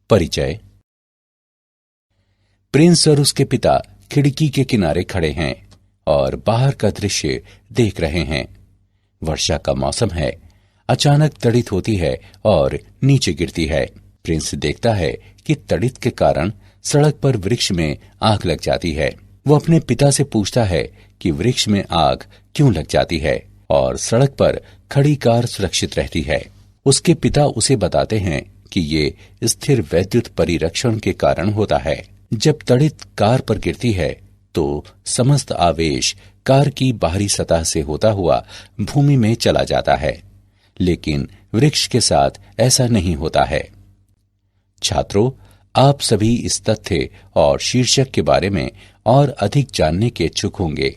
परिचय। प्रिंस और उसके पिता खिड़की के किनारे खड़े हैं और बाहर का दृश्य देख रहे हैं। वर्षा का मौसम है। अचानक तड़ित होती है और नीचे गिरती है। प्रिंस देखता है कि तड़ित के कारण सड़क पर वृक्ष में आग लग जाती है। वो अपने पिता से पूछता है कि वृक्ष में आग क्यों लग जाती है और सड़क पर खड़ी कार सुरक्षित रहती है। उसके पिता उसे बताते हैं कि ये स्थिर वैद्युत परिरक्षण के कारण होता है। जब तड़ित कार पर गिरती है तो समस्त आवेश कार की बाहरी सतह से होता हुआ भूमि में चला जाता है, लेकिन वृक्ष के साथ ऐसा नहीं होता है। छात्रों, आप सभी इस तथ्य और शीर्षक के बारे में और अधिक जानने के इच्छुक होंगे,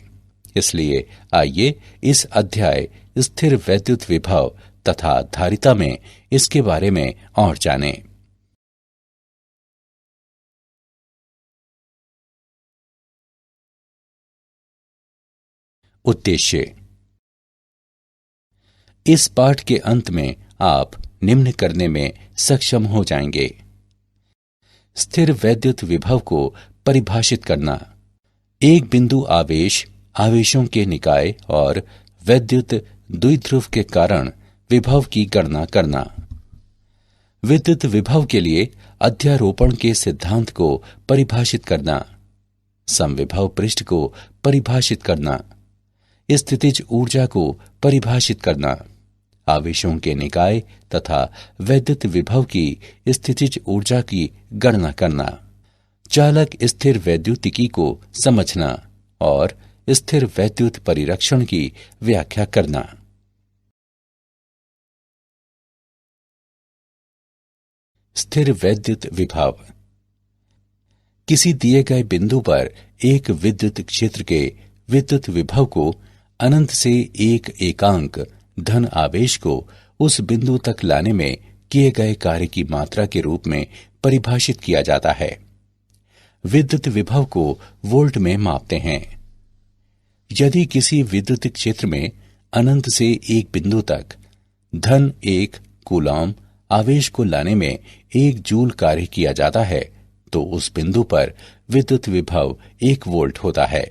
इसलिए आइए इस अध्याय स्थिर वैद्युत विभव तथा धारिता में इसके बारे में और जानें। उद्देश्य। इस पाठ के अंत में आप निम्न करने में सक्षम हो जाएंगे। स्थिर वैद्युत विभव को परिभाषित करना। एक बिंदु आवेश, आवेशों के निकाय और वैद्युत द्विध्रुव के कारण विभव की गणना करना। विद्युत विभव के लिए अध्यारोपण के सिद्धांत को परिभाषित करना। समविभव पृष्ठ को परिभाषित करना। स्थितिज ऊर्जा को परिभाषित करना। आवेशों के निकाय तथा वैद्युत विभव की स्थितिज ऊर्जा की गणना करना। चालक स्थिर वैद्युतिकी को समझना और स्थिर वैद्युत परिरक्षण की व्याख्या करना। स्थिर वैद्युत विभव। किसी दिए गए बिंदु पर एक विद्युत क्षेत्र के विद्युत विभव को अनंत से एक एकांक धन आवेश को उस बिंदु तक लाने में किए गए कार्य की मात्रा के रूप में परिभाषित किया जाता है। विद्युत विभव को वोल्ट में मापते हैं। यदि किसी विद्युत क्षेत्र में अनंत से एक बिंदु तक धन 1 कूलॉम आवेश को लाने में 1 जूल कार्य किया जाता है तो उस बिंदु पर विद्युत विभव 1 वोल्ट होता है।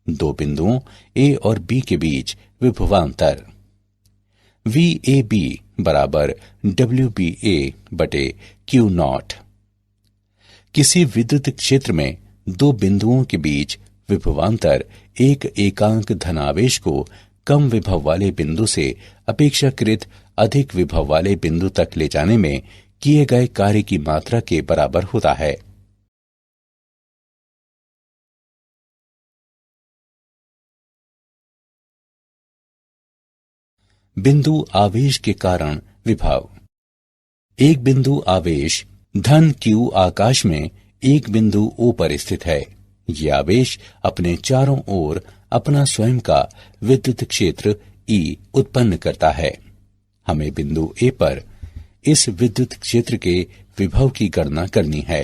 दो बिंदुओं ए और बी के बीच विभवांतर VAB बराबर WBA बटे Q0। किसी विद्युत क्षेत्र में दो बिंदुओं के बीच विभवांतर एक एकांक धनावेश को कम विभव वाले बिंदु से अपेक्षाकृत अधिक विभव वाले बिंदु तक ले जाने में किए गए कार्य की मात्रा के बराबर होता है। बिंदु आवेश के कारण विभव। एक बिंदु आवेश धन Q आकाश में एक बिंदु O पर स्थित है। ये आवेश अपने चारों ओर अपना स्वयं का विद्युत क्षेत्र E उत्पन्न करता है। हमें बिंदु A पर इस विद्युत क्षेत्र के विभव की गणना करनी है।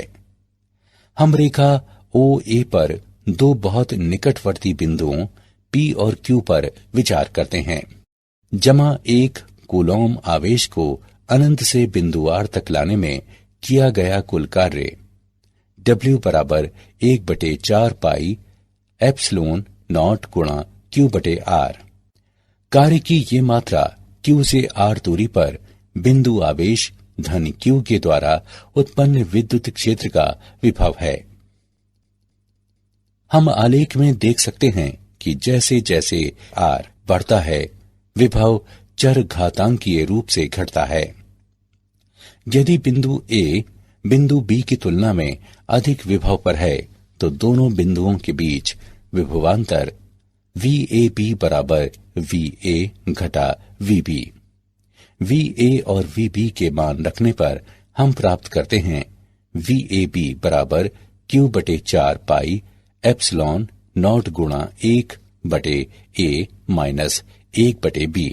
हम रेखा OA पर दो बहुत निकटवर्ती बिंदुओं P और Q पर विचार करते हैं। जमा 1 कूलॉम आवेश को अनंत से बिंदु R तक लाने में किया गया कुल कार्य W बराबर 1/4 पाई एप्सिलॉन नॉट गुणा Q बटे R। कार्य की ये मात्रा Q से R दूरी पर बिंदु आवेश धन Q के द्वारा उत्पन्न विद्युत क्षेत्र का विभव है। हम आलेख में देख सकते हैं कि जैसे जैसे R बढ़ता है विभव चर घातांकीय रूप से घटता है। यदि बिंदु A बिंदु B की तुलना में अधिक विभव पर है तो दोनों बिंदुओं के बीच विभवांतर VAB बराबर VA घटा VB। VA और VB के मान रखने पर हम प्राप्त करते हैं VAB बराबर Q/4 पाई एप्सिलॉन नॉट गुणा 1/A माइनस 1/B।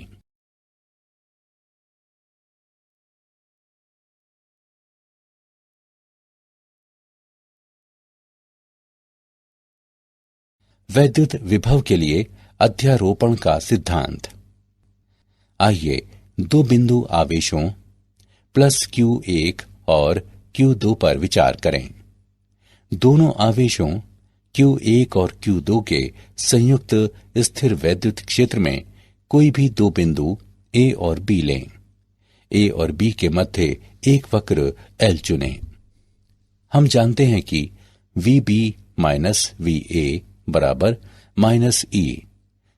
वैद्युत विभव के लिए अध्यारोपण का सिद्धांत। आइए दो बिंदु आवेशों प्लस Q1 और Q2 पर विचार करें। दोनों आवेशों Q1 और Q2 के संयुक्त स्थिर वैद्युत क्षेत्र में कोई भी दो बिंदु A और B लें। A और B के मध्य एक वक्र L चुनें। हम जानते हैं कि VB माइनस VA बराबर माइनस E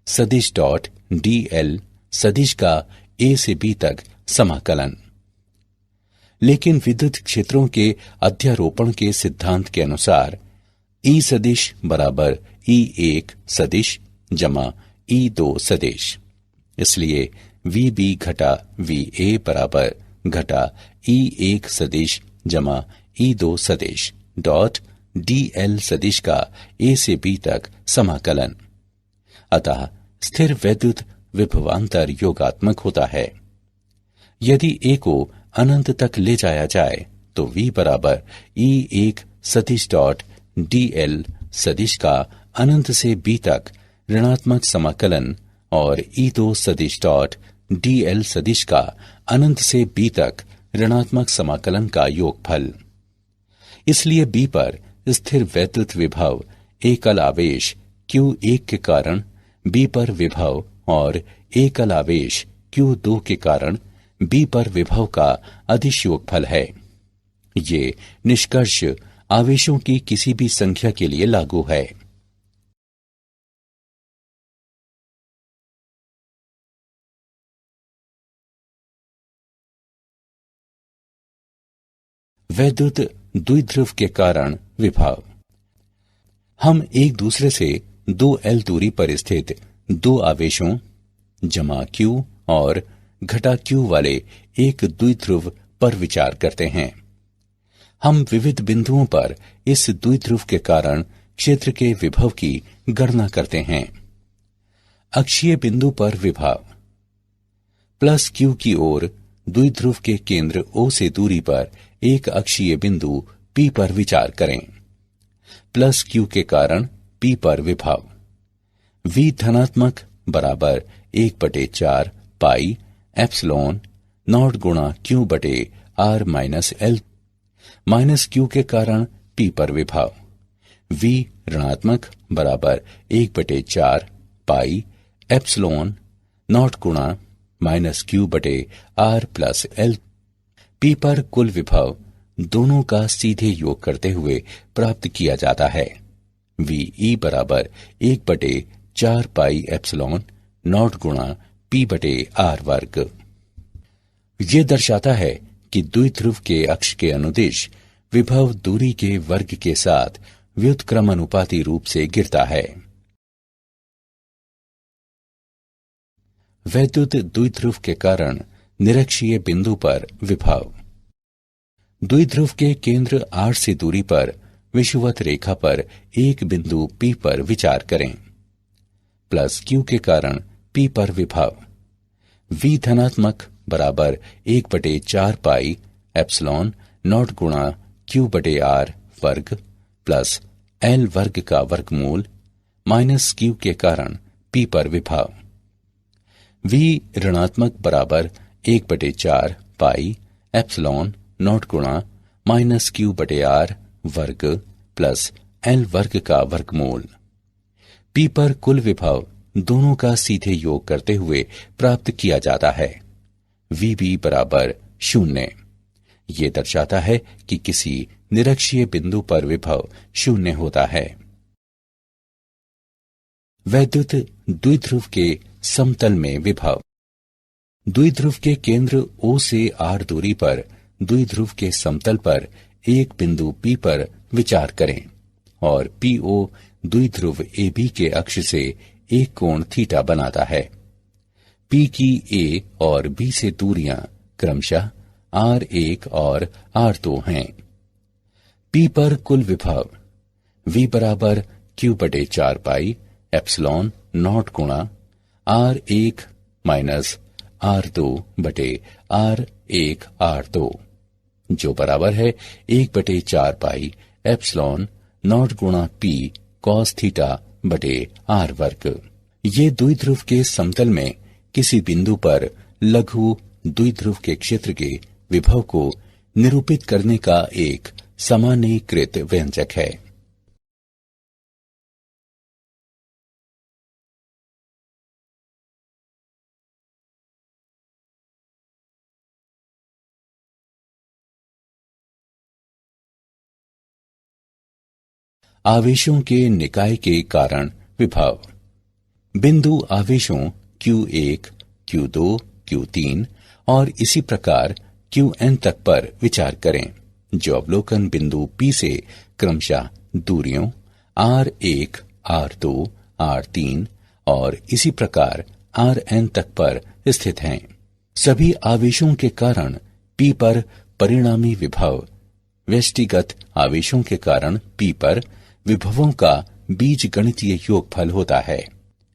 सदिश डॉट dl सदिश का A से B तक समाकलन। लेकिन विद्युत क्षेत्रों के अध्यारोपण के सिद्धांत के अनुसार E सदिश बराबर E1 सदिश जमा E2 सदिश, इसलिए VB घटा VA बराबर घटा E1 सदिश जमा E2 सदिश डॉट dl सदिश का A से B तक समाकलन। अतः स्थिर वैद्युत विभवांतर योगात्मक होता है। यदि A को अनंत तक ले जाया जाए तो V बराबर E1 सदिश डॉट dl सदिश का अनंत से B तक ऋणात्मक समाकलन और E2 सदिश डॉट dl सदिश का अनंत से B तक ऋणात्मक समाकलन का योगफल। इसलिए B पर स्थिर वैद्युत विभव एकल आवेश Q1 के कारण B पर विभव और एकल आवेश Q2 के कारण B पर विभव का अदिश योगफल है। ये निष्कर्ष आवेशों की किसी भी संख्या के लिए लागू है। वैद्युत द्विध्रुव के कारण विभव। हम एक दूसरे से 2L दूरी पर स्थित दो आवेशों जमा Q और घटा Q वाले एक द्विध्रुव पर विचार करते हैं। हम विविध बिंदुओं पर इस द्विध्रुव के कारण क्षेत्र के विभव की गणना करते हैं। अक्षीय बिंदु पर विभव प्लस Q की ओर द्विध्रुव के केंद्र O से दूरी पर एक अक्षीय बिंदु P पर विचार करें। प्लस Q के कारण P पर विभव V धनात्मक बराबर 1/4 पाई एप्सिलॉन नॉट गुणा Q बटे R minus L minus Q के कारण P पर विभव V ऋणात्मक बराबर 1/4 पाई एप्सिलॉन नॉट गुणा माइनस Q बटे R प्लस L। P पर कुल विभव दोनों का सीधे योग करते हुए प्राप्त किया जाता है। VE बराबर 1/4 पाई एप्सिलॉन नॉट गुणा P बटे R वर्ग। ये दर्शाता है कि द्विध्रुव के अक्ष के अनुदिश विभव दूरी के वर्ग के साथ व्युत्क्रमानुपाती रूप से गिरता है। वैद्युत द्विध्रुव के कारण निरक्षीय बिंदु पर विभव। द्विध्रुव के केंद्र R से दूरी पर विषुवत रेखा पर एक बिंदु P पर विचार करें। प्लस Q के कारण P पर विभव V धनात्मक बराबर 1/4 पाई एप्सिलॉन नॉट गुणा Q बटे R वर्ग प्लस L वर्ग का वर्गमूल माइनस Q के कारण P पर विभव V ऋणात्मक बराबर 1/4 पाई एप्सिलॉन नॉट गुणा माइनस Q बटे R वर्ग प्लस L वर्ग का वर्गमूल। P पर कुल विभव दोनों का सीधे योग करते हुए प्राप्त किया जाता है। VB बराबर 0। ये दर्शाता है कि किसी निरक्षीय बिंदु पर विभव 0 होता है। वैद्युत द्विध्रुव के समतल में विभव। द्विध्रुव के केंद्र O से R दूरी पर द्विध्रुव के समतल पर एक बिंदु P पर विचार करें और PO द्विध्रुव AB के अक्ष से एक कोण थीटा बनाता है। P की A और B से दूरियां क्रमशः R1 और R2 हैं। P पर कुल विभव V बराबर Q/4 पाई एप्सिलॉन नॉट गुणा R1 माइनस R2 बटे R1 R2 जो बराबर है 1/4 पाई एप्सिलॉन नॉट गुणा P कॉस थीटा बटे R वर्ग। ये द्विध्रुव के समतल में किसी बिंदु पर लघु द्विध्रुव के क्षेत्र के विभव को निरूपित करने का एक सामान्यीकृत व्यंजक है। आवेशों के निकाय के कारण विभव। बिंदु आवेशों Q1, Q2, Q3 और इसी प्रकार Qn तक पर विचार करें, जो अवलोकन बिंदु P से क्रमशः दूरियों R1, R2, R3 और इसी प्रकार Rn तक पर स्थित हैं। सभी आवेशों के कारण P पर परिणामी विभव व्यष्टिगत आवेशों के कारण P पर विभवों का बीजगणितीय योगफल होता है।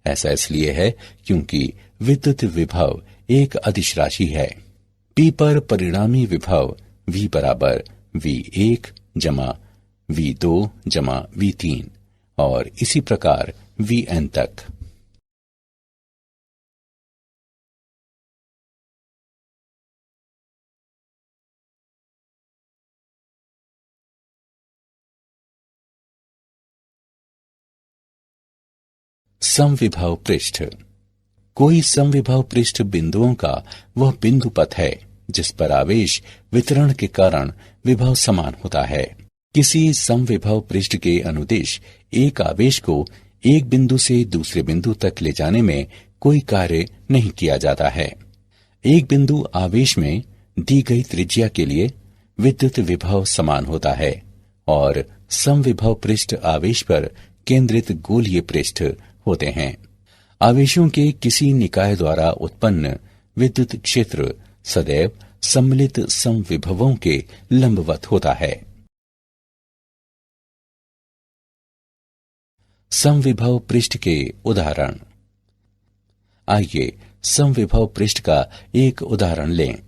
ऐसा इसलिए है क्योंकि विद्युत विभव एक अदिश राशि है। P पर परिणामी विभव V बराबर V1 जमा V2 जमा V3 और इसी प्रकार Vn तक। समविभव पृष्ठ। कोई समविभव पृष्ठ बिंदुओं का वह बिंदु पथ है जिस पर आवेश वितरण के कारण विभव समान होता है। किसी समविभव पृष्ठ के अनुदिश एक आवेश को एक बिंदु से दूसरे बिंदु तक ले जाने में कोई कार्य नहीं किया जाता है। एक बिंदु आवेश में दी गई त्रिज्या के लिए विद्युत विभव समान होता है और समविभव पृष्ठ आवेश पर केंद्रित गोलीय पृष्ठ होते हैं। आवेशों के किसी निकाय द्वारा उत्पन्न विद्युत क्षेत्र सदैव सम्मिलित समविभवों के लंबवत होता है। समविभव पृष्ठ के उदाहरण। आइए समविभव पृष्ठ का एक उदाहरण लें।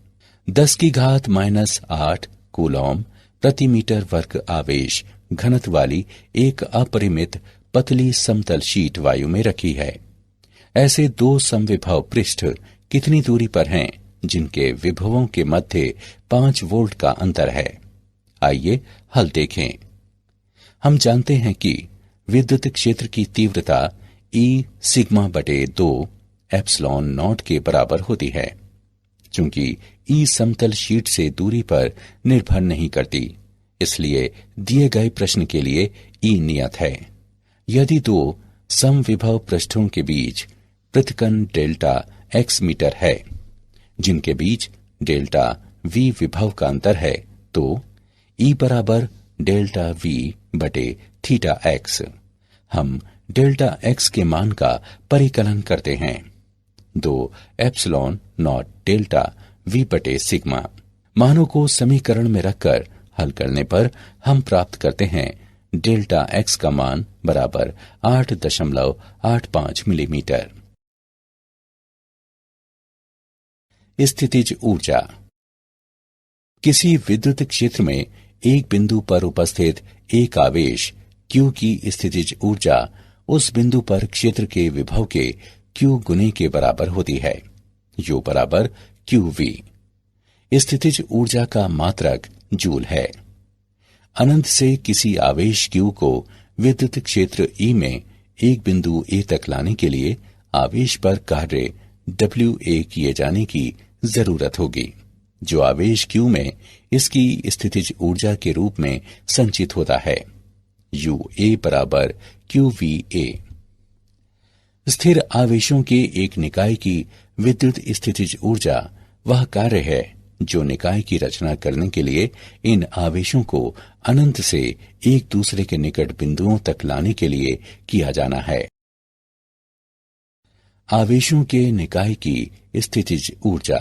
10 की घात -8 कूलॉम प्रति मीटर वर्ग आवेश घनत्व वाली एक अपरिमित पतली समतल शीट वायु में रखी है। ऐसे दो समविभव पृष्ठ कितनी दूरी पर हैं जिनके विभवों के मध्य 5 वोल्ट का अंतर है? आइए हल देखें। हम जानते हैं कि विद्युत क्षेत्र की तीव्रता E सिग्मा बटे 2 एप्सिलॉन नॉट के बराबर होती है। चूंकि E समतल शीट से दूरी पर निर्भर नहीं करती, इसलिए दिए गए प्रश्न के लिए E नियत है। यदि दो समविभव पृष्ठों के बीच पृथक्कन डेल्टा x मीटर है, जिनके बीच डेल्टा v विभव का अंतर है, तो E बराबर डेल्टा v बटे थीटा x। हम डेल्टा x के मान का परिकलन करते हैं। 2 एप्सिलॉन नॉट डेल्टा v बटे सिग्मा। मानों को समीकरण में रखकर हल करने पर हम प्राप्त करते हैं डेल्टा x का मान बराबर 8.85 मिलीमीटर। स्थितिज ऊर्जा। किसी विद्युत क्षेत्र में एक बिंदु पर उपस्थित एक आवेश Q की स्थितिज ऊर्जा उस बिंदु पर क्षेत्र के विभव के Q गुने के बराबर होती है, U बराबर QV। स्थितिज ऊर्जा का मात्रक जूल है। अनंत से किसी आवेश Q को विद्युत क्षेत्र E में एक बिंदु A तक लाने के लिए आवेश पर कार्य WA किए जाने की जरूरत होगी, जो आवेश Q में इसकी स्थितिज ऊर्जा के रूप में संचित होता है। UA बराबर QVA। स्थिर आवेशों के एक निकाय की विद्युत स्थितिज ऊर्जा वह कार्य है जो निकाय की रचना करने के लिए इन आवेशों को अनंत से एक दूसरे के निकट बिंदुओं तक लाने के लिए किया जाना है। आवेशों के निकाय की स्थितिज ऊर्जा।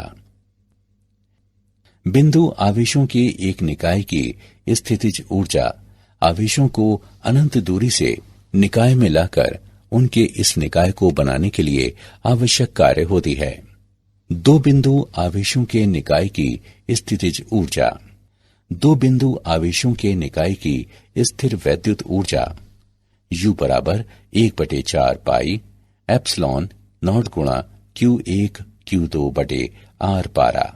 बिंदु आवेशों के एक निकाय की स्थितिज ऊर्जा आवेशों को अनंत दूरी से निकाय में लाकर उनके इस निकाय को बनाने के लिए आवश्यक कार्य होती है। दो बिंदु आवेशों के निकाय की स्थितिज ऊर्जा। दो बिंदु आवेशों के निकाय की स्थिर वैद्युत ऊर्जा U बराबर 1/4 पाई एप्सिलॉन नॉट गुणा Q1 Q2 बटे R12,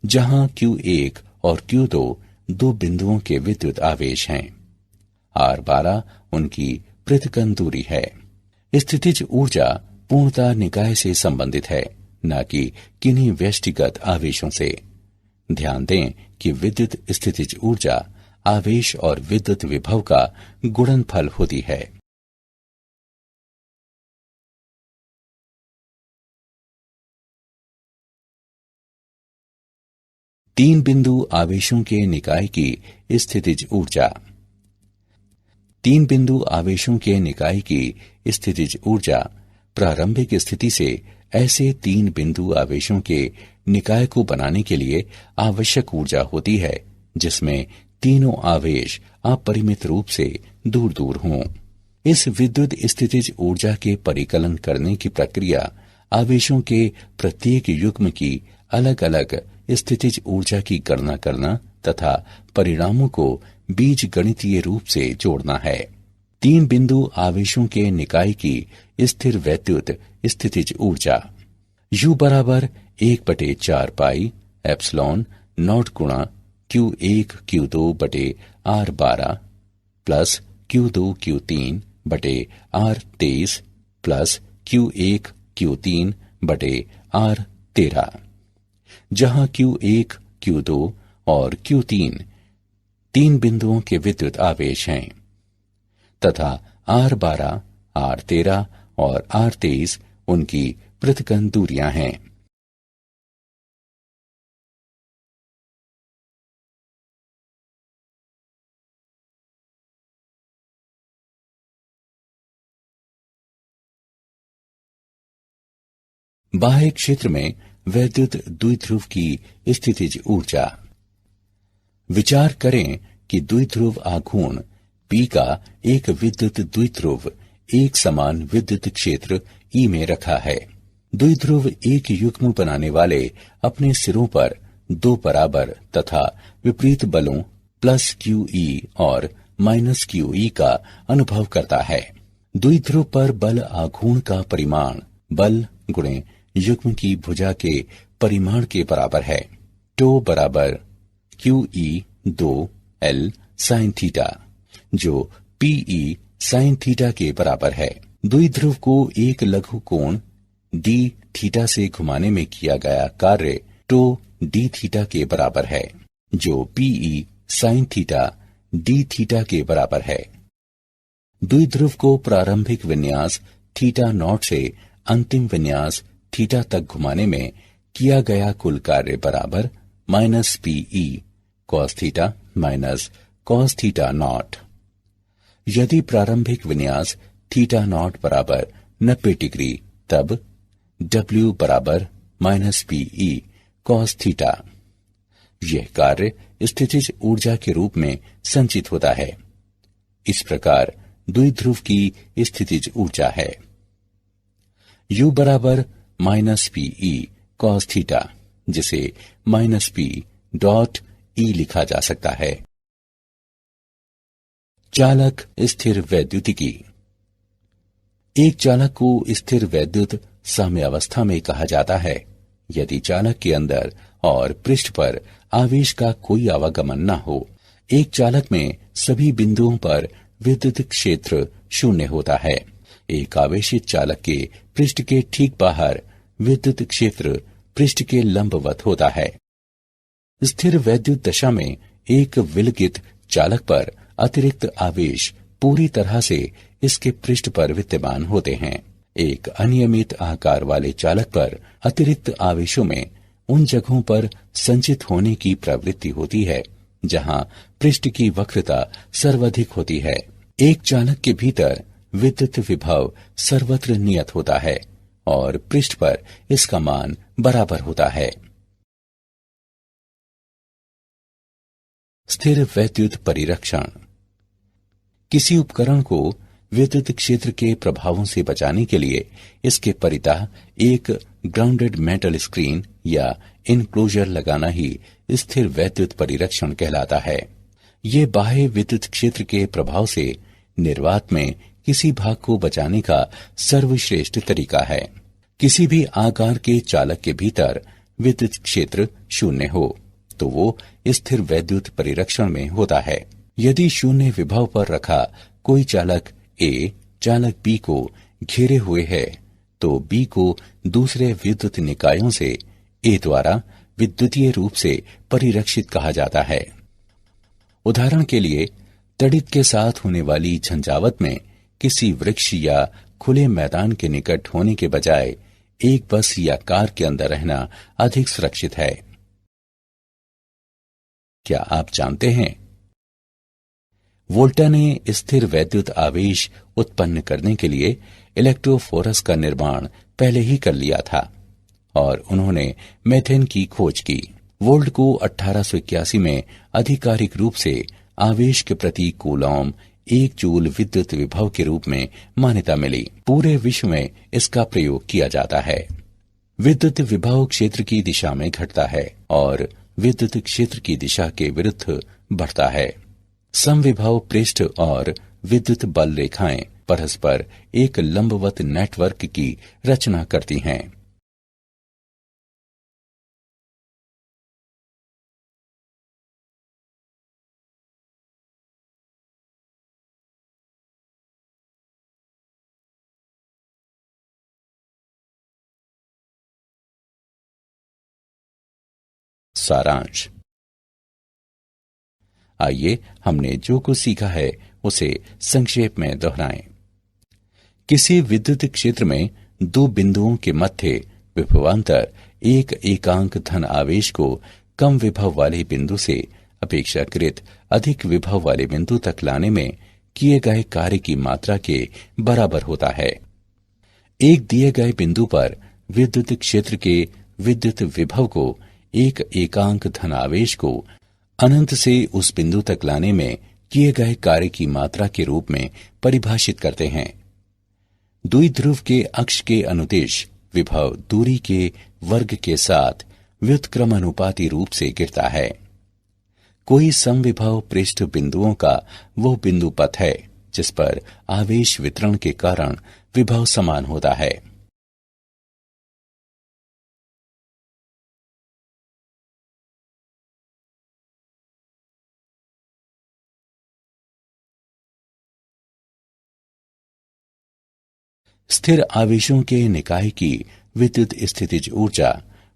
जहां Q1 और Q2 दो बिंदुओं के विद्युत आवेश हैं। R12 उनकी पृथक्करण दूरी है। स्थितिज ऊर्जा पूर्णतः निकाय से संबंधित है, न कि किन्हीं व्यष्टिगत आवेशों से। ध्यान दें कि विद्युत स्थितिज ऊर्जा आवेश और विद्युत विभव का गुणनफल होती है। तीन बिंदु आवेशों के निकाय की स्थितिज ऊर्जा। तीन बिंदु आवेशों के निकाय की स्थितिज ऊर्जा प्रारंभिक स्थिति से ऐसे तीन बिंदु आवेशों के निकाय को बनाने के लिए आवश्यक ऊर्जा होती है जिसमें तीनों आवेश अपरिमित रूप से दूर दूर हों। इस विद्युत स्थितिज ऊर्जा के परिकलन करने की प्रक्रिया आवेशों के प्रत्येक युग्म की अलग अलग स्थितिज ऊर्जा की गणना करना तथा परिणामों को बीजगणितीय रूप से जोड़ना है। तीन बिंदु आवेशों के निकाय की स्थिर वैद्युत स्थितिज ऊर्जा U बराबर 1/4 पाई एप्सिलॉन नॉट गुणा Q1 Q2 बटे R12 प्लस Q2 Q3 बटे R23 प्लस Q1 Q3 बटे R13, जहां Q1 Q2 और Q3 तीन बिंदुओं के विद्युत आवेश हैं तथा R12, R13 और R23 उनकी पृथक्करण दूरियां हैं। बाह्य क्षेत्र में वैद्युत द्विध्रुव की स्थितिज ऊर्जा। विचार करें कि द्विध्रुव आघूर्ण P का एक विद्युत द्विध्रुव एक समान विद्युत क्षेत्र E में रखा है। द्विध्रुव एक युग्म बनाने वाले अपने सिरों पर दो बराबर तथा विपरीत बलों प्लस QE और माइनस QE का अनुभव करता है। द्विध्रुव पर बल आघूर्ण का परिमाण बल गुणे युग्म की भुजा के परिमाण के बराबर है। टो बराबर QE2L sin थीटा, जो PE sin थीटा के बराबर है। द्विध्रुव को एक लघु कोण d थीटा से घुमाने में किया गया कार्य टो d थीटा के बराबर है, जो PE sin theta d theta के बराबर है। द्विध्रुव को प्रारंभिक विन्यास थीटा नॉट से अंतिम विन्यास थीटा तक घुमाने में किया गया कुल कार्य बराबर minus PE cos theta minus cos theta naught. यदि प्रारंभिक विन्यास थीटा नॉट बराबर 90 डिग्री, तब W बराबर माइनस PE cos थीटा। यह कार्य स्थितिज ऊर्जा के रूप में संचित होता है। इस प्रकार द्विध्रुव की स्थितिज ऊर्जा है U बराबर माइनस PE cos थीटा, जिसे माइनस P डॉट E लिखा जा सकता है। चालक स्थिर वैद्युतिकी। एक चालक को स्थिर वैद्युत साम्यावस्था में कहा जाता है यदि चालक के अंदर और पृष्ठ पर आवेश का कोई आवागमन न हो। एक चालक में सभी बिंदुओं पर विद्युत क्षेत्र शून्य होता है। एक आवेशित चालक के पृष्ठ के ठीक बाहर विद्युत क्षेत्र पृष्ठ के लंबवत होता है। स्थिर वैद्युत दशा में एक विलगित चालक पर अतिरिक्त आवेश पूरी तरह से इसके पृष्ठ पर विद्यमान होते हैं। एक अनियमित आकार वाले चालक पर अतिरिक्त आवेशों में उन जगहों पर संचित होने की प्रवृत्ति होती है जहां पृष्ठ की वक्रता सर्वाधिक होती है। एक चालक के भीतर विद्युत विभव सर्वत्र नियत होता है और पृष्ठ पर इसका मान बराबर होता है। स्थिर वैद्युत परिरक्षण। किसी उपकरण को विद्युत क्षेत्र के प्रभावों से बचाने के लिए इसके परितः एक ग्राउंडेड मेटल स्क्रीन या इनक्लोजर लगाना ही स्थिर वैद्युत परिरक्षण कहलाता है। ये बाह्य विद्युत क्षेत्र के प्रभाव से निर्वात में किसी भाग को बचाने का सर्वश्रेष्ठ तरीका है। किसी भी आकार के चालक के भीतर विद्युत क्षेत्र शून्य हो तो वो स्थिर वैद्युत परिरक्षण में होता है। यदि शून्य विभव पर रखा कोई चालक ए चालक बी को घेरे हुए है तो बी को दूसरे विद्युत निकायों से ए द्वारा विद्युतीय रूप से परिरक्षित कहा जाता है। उदाहरण के लिए तड़ित के साथ होने वाली झंझावत में किसी वृक्ष या खुले मैदान के निकट होने के बजाय एक बस या कार के अंदर रहना अधिक सुरक्षित है। क्या आप जानते हैं वोल्टा ने स्थिर वैद्युत आवेश उत्पन्न करने के लिए इलेक्ट्रोफोरस का निर्माण पहले ही कर लिया था और उन्होंने मेथेन की खोज की। वोल्ट को 1881 में आधिकारिक रूप से आवेश के प्रति कूलॉम 1 जूल विद्युत विभव के रूप में मान्यता मिली। पूरे विश्व में इसका प्रयोग किया जाता है। विद्युत विभव क्षेत्र की दिशा में घटता है और विद्युत क्षेत्र की दिशा के विरुद्ध बढ़ता है। समविभव पृष्ठ और विद्युत बल रेखाएं परस्पर एक लंबवत नेटवर्क की रचना करती हैं। सारांश। आइए हमने जो कुछ सीखा है उसे संक्षेप में दोहराएं। किसी विद्युत क्षेत्र में दो बिंदुओं के मध्य विभवांतर एक एकांक धन आवेश को कम विभव वाले बिंदु से अपेक्षाकृत अधिक विभव वाले बिंदु तक लाने में किए गए कार्य की मात्रा के बराबर होता है। एक दिए गए बिंदु पर विद्युत क्षेत्र के विद्युत विभव को एक एकांक धन आवेश को अनंत से उस बिंदु तक लाने में किए गए कार्य की मात्रा के रूप में परिभाषित करते हैं। द्विध्रुव के अक्ष के अनुदिश विभव दूरी के वर्ग के साथ व्युत्क्रमानुपाती रूप से गिरता है। कोई समविभव पृष्ठ बिंदुओं का वो बिंदु पथ है जिस पर आवेश वितरण के कारण विभव समान होता है। स्थिर आवेशों के निकाय की विद्युत स्थितिज ऊर्जा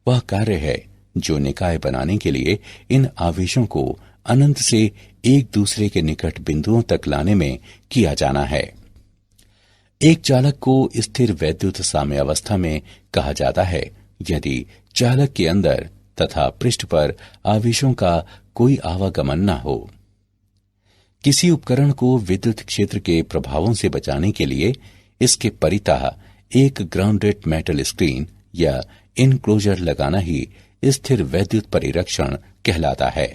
वह कार्य है जो निकाय बनाने के लिए इन आवेशों को अनंत से एक दूसरे के निकट बिंदुओं तक लाने में किया जाना है। एक चालक को स्थिर वैद्युत साम्यावस्था में कहा जाता है यदि चालक के अंदर तथा पृष्ठ पर आवेशों का कोई आवागमन न हो। किसी उपकरण को विद्युत क्षेत्र के प्रभावों से बचाने के लिए इसके परितः एक ग्राउंडेड मेटल स्क्रीन या इनक्लोजर लगाना ही स्थिर वैद्युत परिरक्षण कहलाता है।